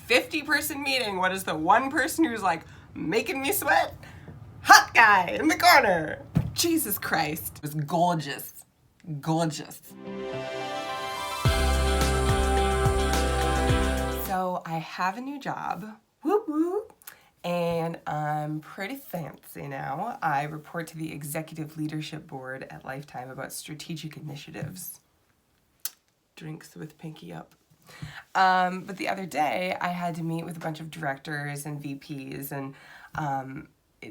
50-person meeting, what is the one person who's like making me sweat? Hot guy in the corner. Jesus Christ. It was gorgeous. Gorgeous. So I have a new job. Whoop whoop. And I'm pretty fancy now. I report to the Executive Leadership Board at Lifetime about strategic initiatives. Drinks with Pinky up. But the other day, I had to meet with a bunch of directors and VPs, and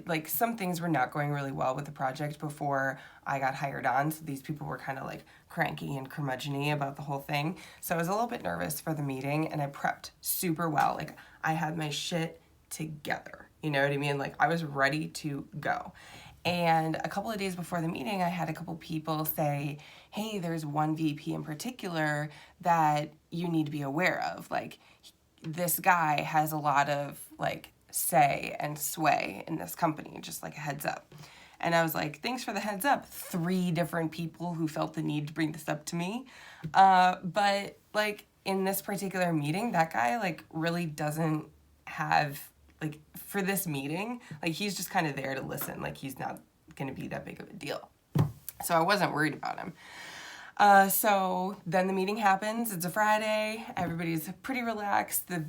like some things were not going really well with the project before I got hired on. So these people were kind of like cranky and curmudgeon-y about the whole thing. So I was a little bit nervous for the meeting, and I prepped super well. Like I had my shit together, you know what I mean? Like I was ready to go. And a couple of days before the meeting, I had a couple people say, hey, there's one VP in particular that you need to be aware of. Like this guy has a lot of like say and sway in this company, just like a heads up. And I was like, thanks for the heads up. 3 different people who felt the need to bring this up to me. But like in this particular meeting, that guy like really doesn't have like for this meeting, like he's just kind of there to listen. Like he's not going to be that big of a deal. So I wasn't worried about him. So then the meeting happens. It's a Friday. Everybody's pretty relaxed. The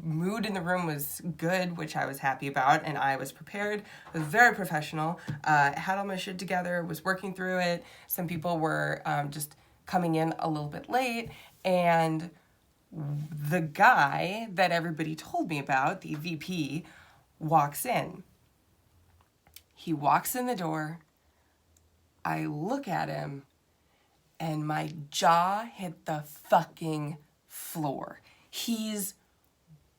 mood in the room was good, which I was happy about, and I was prepared. I was very professional. Had all my shit together, was working through it. Some people were just coming in a little bit late, and the guy that everybody told me about, the VP, walks in. He walks in the door. I look at him, and my jaw hit the fucking floor. He's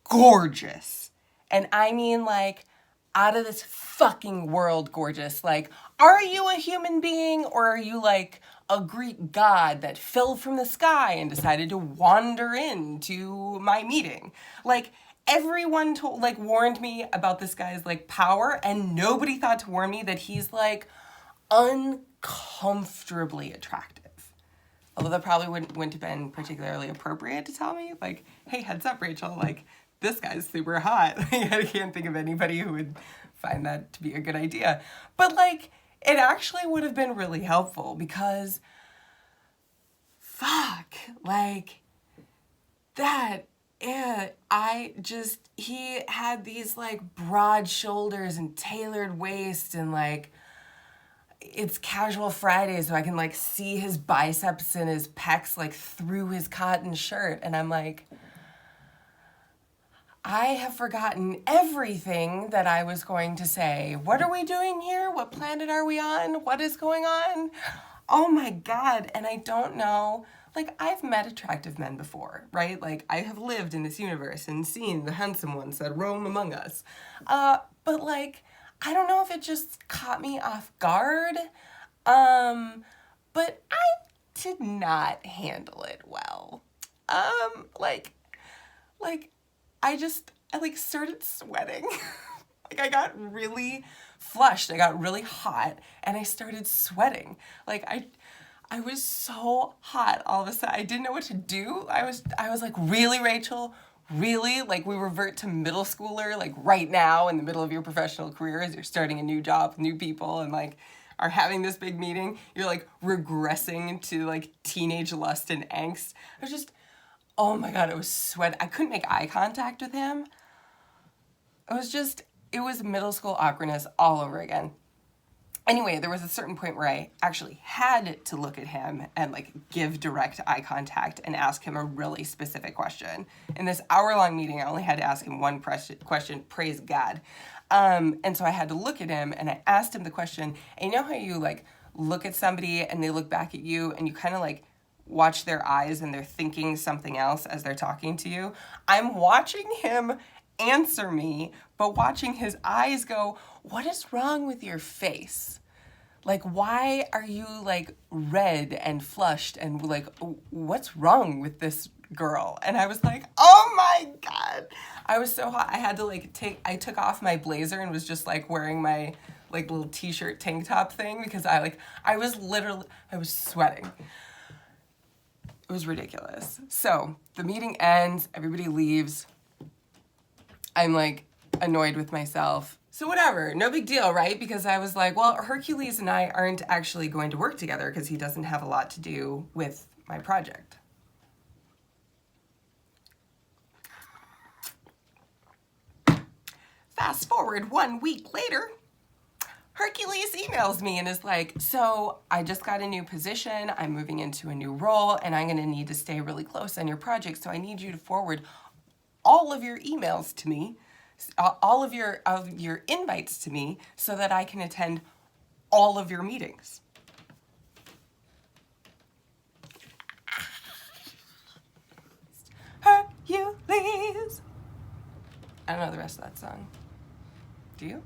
gorgeous. And I mean like out of this fucking world gorgeous. Like, are you a human being or are you like a Greek god that fell from the sky and decided to wander into my meeting? Like everyone warned me about this guy's like power, and nobody thought to warn me that he's like uncomfortably attractive. Although that probably wouldn't have been particularly appropriate to tell me, like, hey, heads up, Rachel, like, this guy's super hot. I can't think of anybody who would find that to be a good idea. But, like, it actually would have been really helpful because, fuck, like, he had these, like, broad shoulders and tailored waist and, like, it's casual Friday, so I can like see his biceps and his pecs like through his cotton shirt. And I'm like, I have forgotten everything that I was going to say. What are we doing here? What planet are we on? What is going on? Oh my God. And I don't know, like I've met attractive men before, right? Like I have lived in this universe and seen the handsome ones that roam among us. But like, I don't know if it just caught me off guard, but I did not handle it well. I started sweating. Like I got really flushed, I got really hot, and I started sweating. Like I was so hot all of a sudden. I didn't know what to do. I was like, really, Rachel? Really? Like we revert to middle schooler, like right now in the middle of your professional career as you're starting a new job with new people and like are having this big meeting, you're like regressing to like teenage lust and angst. I was just, oh my God, it was sweat. I couldn't make eye contact with him. It was middle school awkwardness all over again. Anyway, there was a certain point where I actually had to look at him and like give direct eye contact and ask him a really specific question. In this hour-long meeting, I only had to ask him one question, praise God. And so I had to look at him and I asked him the question. And you know how you like look at somebody and they look back at you and you kind of like watch their eyes and they're thinking something else as they're talking to you? I'm watching him answer me, but watching his eyes go, what is wrong with your face? Like, why are you like red and flushed and like, what's wrong with this girl? And I was like, oh my God. I was so hot. I had to I took off my blazer and was just like wearing my like little t-shirt tank top thing because I was sweating. It was ridiculous. So the meeting ends, everybody leaves. I'm like annoyed with myself. So whatever, no big deal, right? Because I was like, well, Hercules and I aren't actually going to work together because he doesn't have a lot to do with my project. Fast forward 1 week later, Hercules emails me and is like, so I just got a new position, I'm moving into a new role, and I'm gonna need to stay really close on your project, so I need you to forward all of your emails to me, all of your invites to me, so that I can attend all of your meetings. Hercules. I don't know the rest of that song. Do you?